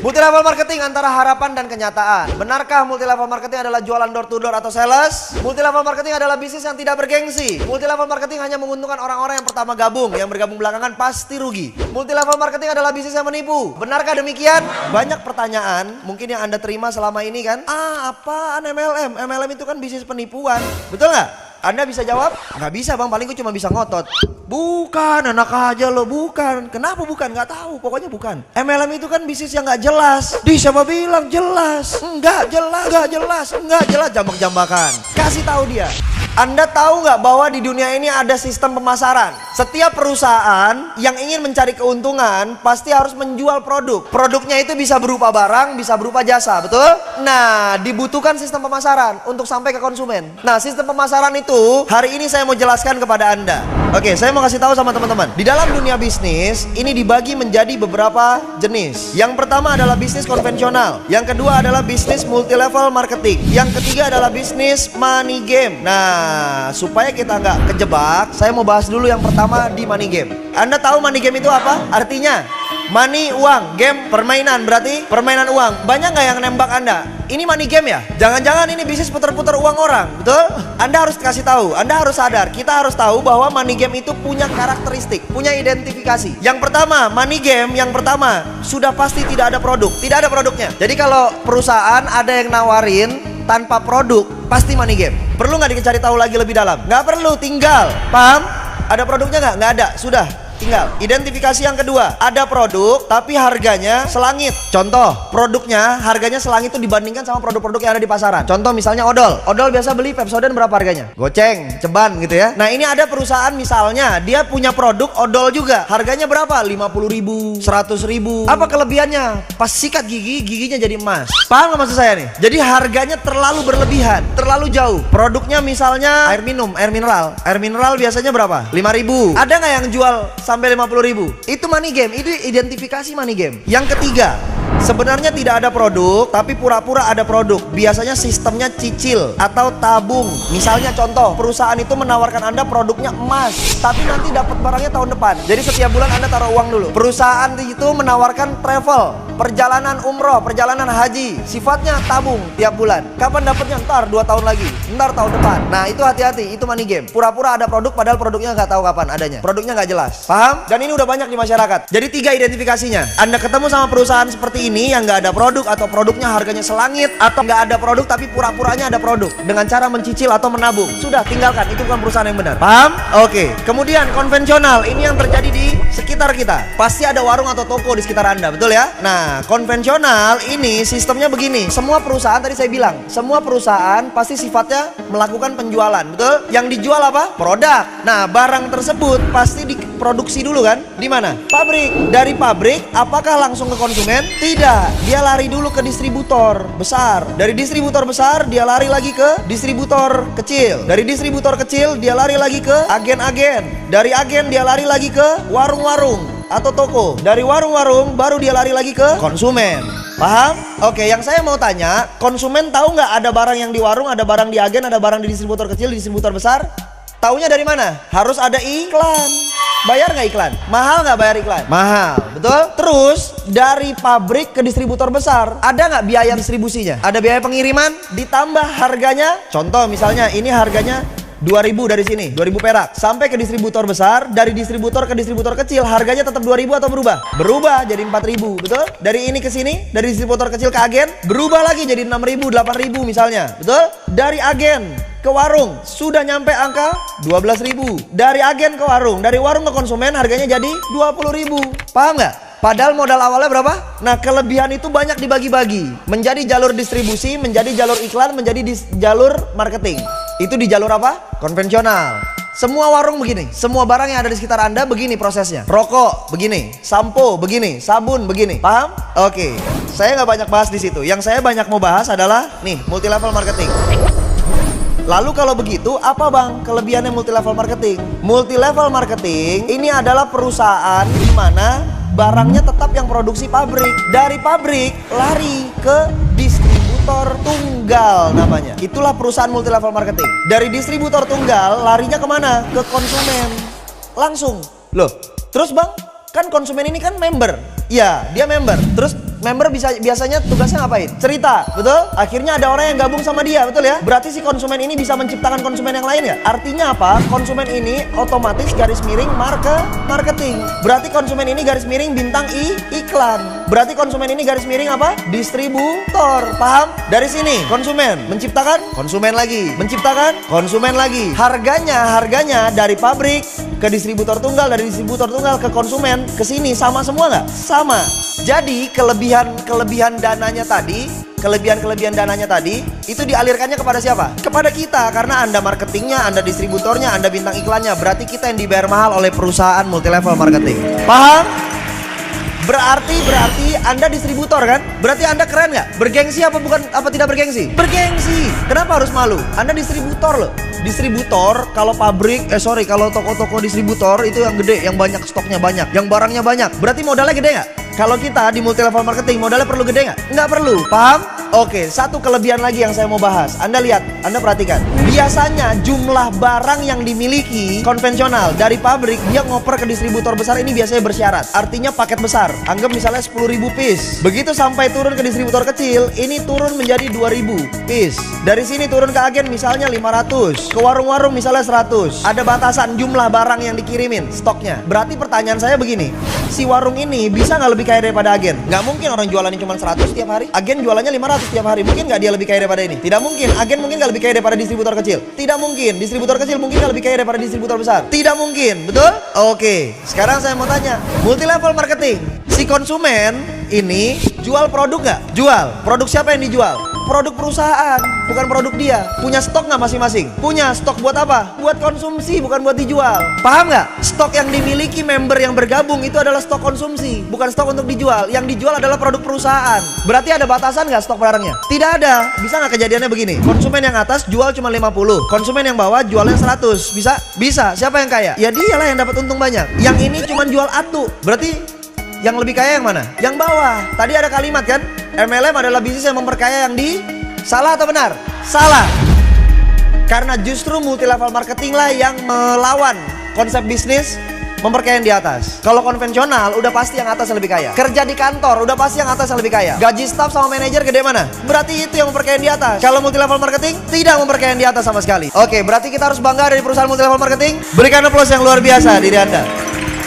Multi level marketing antara harapan dan kenyataan. Benarkah multi level marketing adalah jualan door to door atau sales? Multi level marketing adalah bisnis yang tidak bergengsi. Multi level marketing hanya menguntungkan orang-orang yang pertama gabung. Yang bergabung belakangan pasti rugi. Multi level marketing adalah bisnis yang menipu. Benarkah demikian? Banyak pertanyaan mungkin yang Anda terima selama ini kan. Apaan MLM? MLM itu kan bisnis penipuan. Betul nggak? Anda bisa jawab? Nggak bisa bang, paling gue cuma bisa ngotot. Bukan, enak aja lo, bukan. Kenapa bukan? Nggak tahu, pokoknya bukan. MLM itu kan bisnis yang nggak jelas. Siapa bilang jelas? Nggak jelas, jambak-jambakan. Kasih tahu dia. Anda tahu nggak bahwa di dunia ini ada sistem pemasaran? Setiap perusahaan yang ingin mencari keuntungan pasti harus menjual produk. Produknya itu bisa berupa barang, bisa berupa jasa, betul? Nah, dibutuhkan sistem pemasaran untuk sampai ke konsumen. Nah, sistem pemasaran itu hari ini saya mau jelaskan kepada Anda. Oke, saya mau kasih tahu sama teman-teman. Di dalam dunia bisnis, ini dibagi menjadi beberapa jenis. Yang pertama adalah bisnis konvensional. Yang kedua adalah bisnis multi level marketing. Yang ketiga adalah bisnis money game. Nah, supaya kita nggak kejebak, saya mau bahas dulu yang pertama di money game. Anda tahu money game itu apa? Artinya, money uang, game permainan, berarti permainan uang. Banyak nggak yang nembak Anda? Ini money game ya? Jangan-jangan ini bisnis putar-putar uang orang, betul? Anda harus kasih tahu, Anda harus sadar. Kita harus tahu bahwa money game itu punya karakteristik, punya identifikasi. Yang pertama, money game yang pertama sudah pasti tidak ada produk, tidak ada produknya. Jadi kalau perusahaan ada yang nawarin tanpa produk, pasti money game. Perlu nggak dicari tahu lagi lebih dalam? Nggak perlu, tinggal. Paham? Ada produknya nggak? Nggak ada, sudah. Tinggal. Identifikasi yang kedua, ada produk tapi harganya selangit. Contoh, produknya harganya selangit itu dibandingkan sama produk-produk yang ada di pasaran. Contoh misalnya odol. Odol biasa beli Pepsodent berapa harganya? Goceng, ceban gitu ya. Nah, ini ada perusahaan misalnya dia punya produk odol juga. Harganya berapa? 50.000, 100.000. Apa kelebihannya? Pas sikat gigi, giginya jadi emas. Paham gak maksud saya nih? Jadi harganya terlalu berlebihan, terlalu jauh. Produknya misalnya air minum, air mineral. Air mineral biasanya berapa? 5.000. Ada nggak yang jual sampai 50.000? Itu money game, itu identifikasi money game. Yang ketiga, sebenarnya tidak ada produk tapi pura-pura ada produk. Biasanya sistemnya cicil atau tabung. Misalnya contoh, perusahaan itu menawarkan Anda produknya emas, tapi nanti dapat barangnya tahun depan. Jadi setiap bulan Anda taruh uang dulu. Perusahaan itu menawarkan travel, perjalanan umroh, perjalanan haji. Sifatnya tabung tiap bulan. Kapan dapatnya? Ntar 2 tahun lagi, ntar tahun depan. Nah, itu hati-hati, itu money game. Pura-pura ada produk padahal produknya nggak tahu kapan adanya. Produknya nggak jelas. Paham? Dan ini udah banyak di masyarakat. Jadi 3 identifikasinya. Anda ketemu sama perusahaan seperti ini yang nggak ada produk atau produknya harganya selangit, atau nggak ada produk tapi pura-puranya ada produk dengan cara mencicil atau menabung. Sudah, tinggalkan. Itu bukan perusahaan yang benar. Paham? Oke. Kemudian konvensional, ini yang terjadi di sekitar kita. Pasti ada warung atau toko di sekitar Anda, betul ya? Nah, konvensional ini sistemnya begini. Semua perusahaan, tadi saya bilang, semua perusahaan pasti sifatnya melakukan penjualan, betul? Yang dijual apa? Produk. Nah, barang tersebut pasti diproduksi dulu kan? Di mana? Pabrik. Dari pabrik, apakah langsung ke konsumen? Tidak. Dia lari dulu ke distributor besar. Dari distributor besar, dia lari lagi ke distributor kecil. Dari distributor kecil, dia lari lagi ke agen-agen. Dari agen, dia lari lagi ke warung-warung atau toko. Dari warung-warung, baru dia lari lagi ke konsumen. Paham? Oke, yang saya mau tanya, konsumen tahu nggak ada barang yang di warung, ada barang di agen, ada barang di distributor kecil, di distributor besar? Taunya dari mana? Harus ada iklan. Bayar nggak iklan? Mahal nggak bayar iklan? Mahal, betul? Terus dari pabrik ke distributor besar, ada nggak biaya distribusinya? Ada biaya pengiriman? Ditambah harganya? Contoh misalnya ini harganya 2.000 dari sini, 2.000 perak. Sampai ke distributor besar, dari distributor ke distributor kecil, harganya tetap 2.000 atau berubah? Berubah jadi 4.000, betul? Dari ini ke sini, dari distributor kecil ke agen, berubah lagi jadi 6.000, 8.000 misalnya, betul? Dari agen ke warung, sudah nyampe angka 12.000. Dari agen ke warung, dari warung ke konsumen, harganya jadi 20.000. Paham nggak? Padahal modal awalnya berapa? Nah, kelebihan itu banyak dibagi-bagi. Menjadi jalur distribusi, menjadi jalur iklan, menjadi jalur marketing. Itu di jalur apa? Konvensional. Semua warung begini, semua barang yang ada di sekitar Anda begini prosesnya. Rokok begini, sampo begini, sabun begini. Paham? Oke. Saya nggak banyak bahas di situ. Yang saya banyak mau bahas adalah nih, multi level marketing. Lalu kalau begitu, apa bang kelebihannya multi level marketing? Multi level marketing ini adalah perusahaan di mana barangnya tetap yang produksi pabrik. Dari pabrik lari ke distributor tunggal namanya. Itulah perusahaan multi level marketing. Dari distributor tunggal larinya kemana? Ke konsumen. Langsung. Loh, terus bang, kan konsumen ini kan member. Iya, dia member. Terus member biasanya tugasnya ngapain? Cerita, betul? Akhirnya ada orang yang gabung sama dia, betul ya? Berarti si konsumen ini bisa menciptakan konsumen yang lain ya? Artinya apa? Konsumen ini otomatis garis miring marketing. Berarti konsumen ini garis miring bintang iklan. Berarti konsumen ini garis miring apa? Distributor. Paham? Dari sini konsumen menciptakan konsumen lagi, menciptakan konsumen lagi. Harganya dari pabrik ke distributor tunggal, dari distributor tunggal ke konsumen, ke sini sama semua nggak? Sama. Jadi kelebihan dananya tadi itu dialirkannya kepada siapa? Kepada kita, karena Anda marketingnya, Anda distributornya, Anda bintang iklannya. Berarti kita yang dibayar mahal oleh perusahaan multilevel marketing. Paham? Berarti Anda distributor kan? Berarti Anda keren nggak? Bergengsi apa tidak bergengsi? Bergengsi. Kenapa harus malu? Anda distributor loh. Distributor kalau kalau toko-toko distributor itu yang gede, yang banyak stoknya banyak, yang barangnya banyak. Berarti modalnya gede nggak? Kalau kita di multilevel marketing modalnya perlu gede nggak? Nggak perlu. Paham? Oke, satu kelebihan lagi yang saya mau bahas. Anda lihat, Anda perhatikan. Biasanya jumlah barang yang dimiliki konvensional dari pabrik, dia ngoper ke distributor besar ini biasanya bersyarat. Artinya paket besar. Anggap misalnya 10.000 piece. Begitu sampai turun ke distributor kecil, ini turun menjadi 2.000 piece. Dari sini turun ke agen misalnya 500. Ke warung-warung misalnya 100. Ada batasan jumlah barang yang dikirimin, stoknya. Berarti pertanyaan saya begini, si warung ini bisa nggak lebih kaya daripada agen? Nggak mungkin, orang jualannya cuma 100 tiap hari. Agen jualannya 500 tiap hari. Mungkin nggak dia lebih kaya daripada ini? Tidak mungkin. Agen mungkin nggak lebih kaya daripada distributor kecil? Tidak mungkin. Distributor kecil mungkin nggak lebih kaya daripada distributor besar? Tidak mungkin. Betul? Oke. Sekarang saya mau tanya, multilevel marketing, si konsumen ini jual produk nggak? Jual. Produk siapa yang dijual? Produk perusahaan, bukan produk dia. Punya stok nggak masing-masing? Punya. Stok buat apa? Buat konsumsi, bukan buat dijual. Paham nggak? Stok yang dimiliki member yang bergabung itu adalah stok konsumsi, bukan stok untuk dijual. Yang dijual adalah produk perusahaan. Berarti ada batasan nggak stok barangnya? Tidak ada. Bisa nggak kejadiannya begini? Konsumen yang atas jual cuma 50, konsumen yang bawah jualnya 100. Bisa? Bisa. Siapa yang kaya? Ya dialah yang dapat untung banyak. Yang ini cuma jual atu. Berarti yang lebih kaya yang mana? Yang bawah. Tadi ada kalimat kan? MLM adalah bisnis yang memperkaya yang di... Salah atau benar? Salah. Karena justru multilevel marketing lah yang melawan konsep bisnis memperkaya yang di atas. Kalau konvensional udah pasti yang atas yang lebih kaya. Kerja di kantor udah pasti yang atas yang lebih kaya. Gaji staff sama manajer gede mana? Berarti itu yang memperkaya yang di atas. Kalau multilevel marketing tidak memperkaya yang di atas sama sekali. Oke, berarti kita harus bangga dari perusahaan multilevel marketing. Berikan aplaus yang luar biasa diri Anda.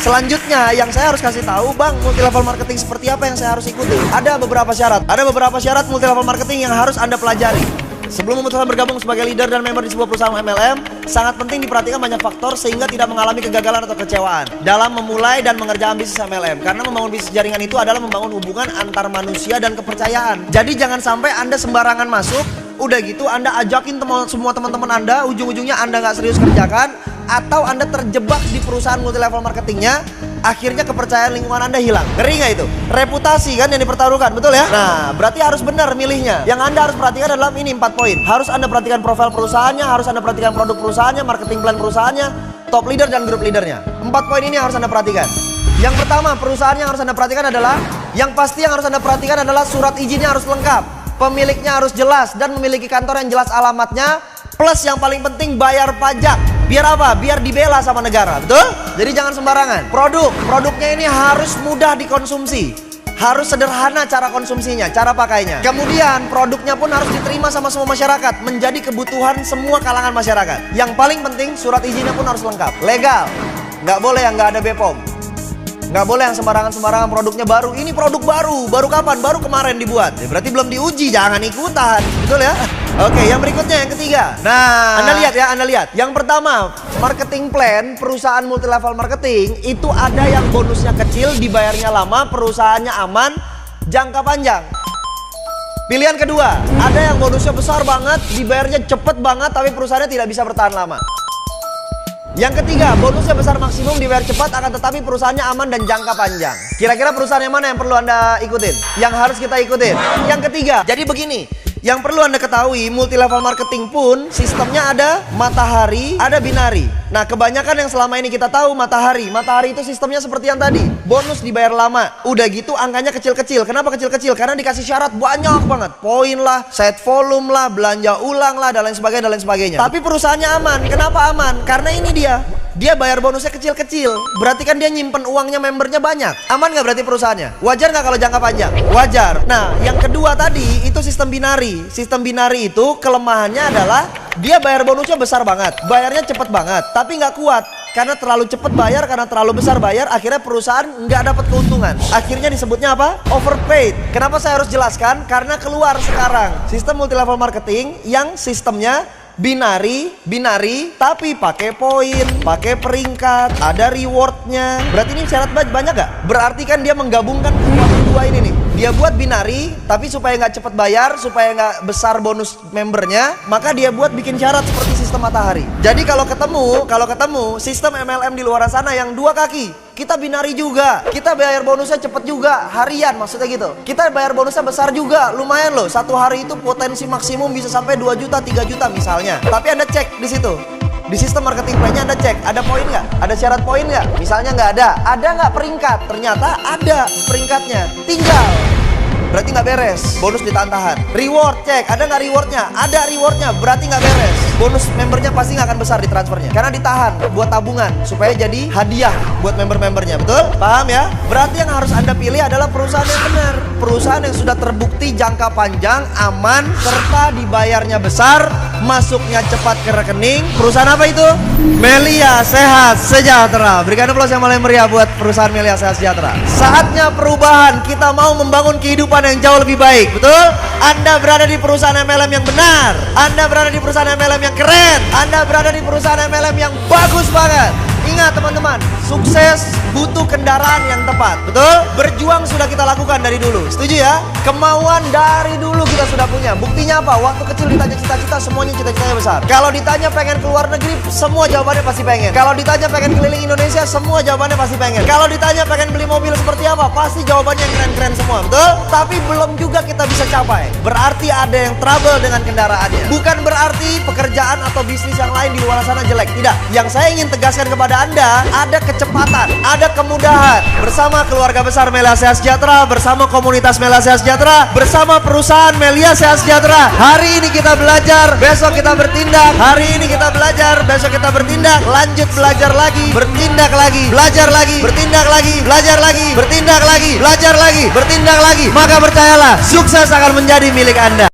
Selanjutnya yang saya harus kasih tahu, Bang, multilevel marketing seperti apa yang saya harus ikuti? Ada beberapa syarat. Ada beberapa syarat multilevel marketing yang harus Anda pelajari. Sebelum memutuskan bergabung sebagai leader dan member di sebuah perusahaan MLM, sangat penting diperhatikan banyak faktor sehingga tidak mengalami kegagalan atau kecewaan dalam memulai dan mengerjakan bisnis MLM. Karena membangun bisnis jaringan itu adalah membangun hubungan antar manusia dan kepercayaan. Jadi jangan sampai Anda sembarangan masuk, udah gitu Anda ajakin semua teman-teman Anda, ujung-ujungnya Anda nggak serius kerjakan, atau Anda terjebak di perusahaan multilevel marketingnya, akhirnya kepercayaan lingkungan Anda hilang. Ngeri nggak itu? Reputasi kan yang dipertaruhkan, betul ya? Nah, berarti harus benar milihnya. Yang Anda harus perhatikan adalah ini 4 poin. Harus Anda perhatikan profil perusahaannya, harus Anda perhatikan produk perusahaannya, marketing plan perusahaannya, top leader dan grup leadernya. 4 poin ini yang harus Anda perhatikan. Yang pertama, perusahaan yang harus Anda perhatikan adalah, yang pasti yang harus Anda perhatikan adalah surat izinnya harus lengkap, pemiliknya harus jelas dan memiliki kantor yang jelas alamatnya, plus yang paling penting bayar pajak. Biar apa? Biar dibela sama negara, betul? Jadi jangan sembarangan. Produknya ini harus mudah dikonsumsi, harus sederhana cara konsumsinya, cara pakainya. Kemudian produknya pun harus diterima sama semua masyarakat, menjadi kebutuhan semua kalangan masyarakat. Yang paling penting surat izinnya pun harus lengkap, legal. Nggak boleh yang nggak ada BPOM. Nggak boleh yang sembarangan produknya baru. Ini produk baru kapan? Baru kemarin dibuat. Ya, berarti belum diuji, jangan ikutan, betul ya? Oke, yang berikutnya yang ketiga. Nah, Anda lihat. Yang pertama, marketing plan perusahaan multilevel marketing itu ada yang bonusnya kecil, dibayarnya lama, perusahaannya aman, jangka panjang. Pilihan kedua, ada yang bonusnya besar banget, dibayarnya cepet banget, tapi perusahaannya tidak bisa bertahan lama. Yang ketiga, bonusnya besar maksimum, dibayar cepat, akan tetapi perusahaannya aman dan jangka panjang. Kira-kira perusahaan yang mana yang perlu Anda ikutin? Yang harus kita ikutin? Yang ketiga. Jadi begini, yang perlu Anda ketahui, multilevel marketing pun sistemnya ada matahari, ada binari. Nah, kebanyakan yang selama ini kita tahu matahari itu sistemnya seperti yang tadi, bonus dibayar lama. Udah gitu angkanya kecil-kecil. Kenapa kecil-kecil? Karena dikasih syarat banyak banget, poin lah, set volume lah, belanja ulang lah, dan lain sebagainya. Tapi perusahaannya aman. Kenapa aman? Karena ini dia, Dia bayar bonusnya kecil-kecil. Berarti kan dia nyimpen uangnya membernya banyak. Aman nggak berarti perusahaannya? Wajar nggak kalau jangka panjang? Wajar. Nah, yang kedua tadi itu sistem binari. Sistem binari itu kelemahannya adalah dia bayar bonusnya besar banget, bayarnya cepet banget, tapi nggak kuat. Karena terlalu cepet bayar, karena terlalu besar bayar, akhirnya perusahaan nggak dapat keuntungan. Akhirnya disebutnya apa? Overpaid. Kenapa saya harus jelaskan? Karena keluar sekarang sistem multi level marketing yang sistemnya binari, tapi pakai poin, pakai peringkat, ada rewardnya. Berarti ini syarat banyak gak? Berarti kan dia menggabungkan dua ini nih. Dia buat binari, tapi supaya nggak cepet bayar, supaya nggak besar bonus membernya, maka dia buat bikin syarat seperti sistem matahari. Jadi kalau ketemu sistem MLM di luar sana yang dua kaki, kita binari juga, kita bayar bonusnya cepet juga, harian maksudnya gitu. Kita bayar bonusnya besar juga, lumayan loh. Satu hari itu potensi maksimum bisa sampai 2 juta, 3 juta misalnya. Tapi Anda cek di situ. Di sistem marketing plan-nya Anda cek, ada poin nggak? Ada syarat poin nggak? Misalnya nggak ada. Ada nggak peringkat? Ternyata ada peringkatnya. Tinggal. Berarti nggak beres. Bonus ditahan-tahan. Reward cek, ada nggak rewardnya? Ada rewardnya, berarti nggak beres. Bonus membernya pasti nggak akan besar di transfernya. Karena ditahan buat tabungan supaya jadi hadiah buat member-membernya. Betul? Paham ya? Berarti yang harus Anda pilih adalah perusahaan yang benar. Perusahaan yang sudah terbukti jangka panjang, aman, serta dibayarnya besar, masuknya cepat ke rekening. Perusahaan apa itu? Melia Sehat Sejahtera. Berikan aplaus yang paling meriah buat perusahaan Melia Sehat Sejahtera. Saatnya perubahan. Kita mau membangun kehidupan yang jauh lebih baik. Betul? Anda berada di perusahaan MLM yang benar. Anda berada di perusahaan MLM yang keren. Anda berada di perusahaan MLM yang bagus banget. Ingat teman-teman, sukses butuh kendaraan yang tepat. Betul? Berjuang sudah kita lakukan dari dulu. Setuju ya? Kemauan dari dulu kita sudah punya. Buktinya apa? Waktu kecil ditanya cita-cita, semuanya cita-citanya besar. Kalau ditanya pengen keluar negeri, semua jawabannya pasti pengen. Kalau ditanya pengen keliling Indonesia, semua jawabannya pasti pengen. Kalau ditanya pengen beli mobil seperti apa, pasti jawabannya yang keren-keren semua. Betul? Tapi belum juga kita bisa capai. Berarti ada yang trouble dengan kendaraannya. Bukan berarti pekerjaan atau bisnis yang lain di luar sana jelek. Tidak. Yang saya ingin tegaskan kepada Anda, ada kecepatan, ada kemudahan. Bersama keluarga besar Melia Sehat Sejahtera, bersama komunitas Melia Sehat Sejahtera, bersama perusahaan Melia Sehat Sejahtera. Hari ini kita belajar, besok kita bertindak. Hari ini kita belajar, besok kita bertindak. Lanjut belajar lagi, bertindak lagi, belajar lagi, bertindak lagi, belajar lagi, bertindak lagi, belajar lagi, bertindak lagi. Maka percayalah, sukses akan menjadi milik Anda.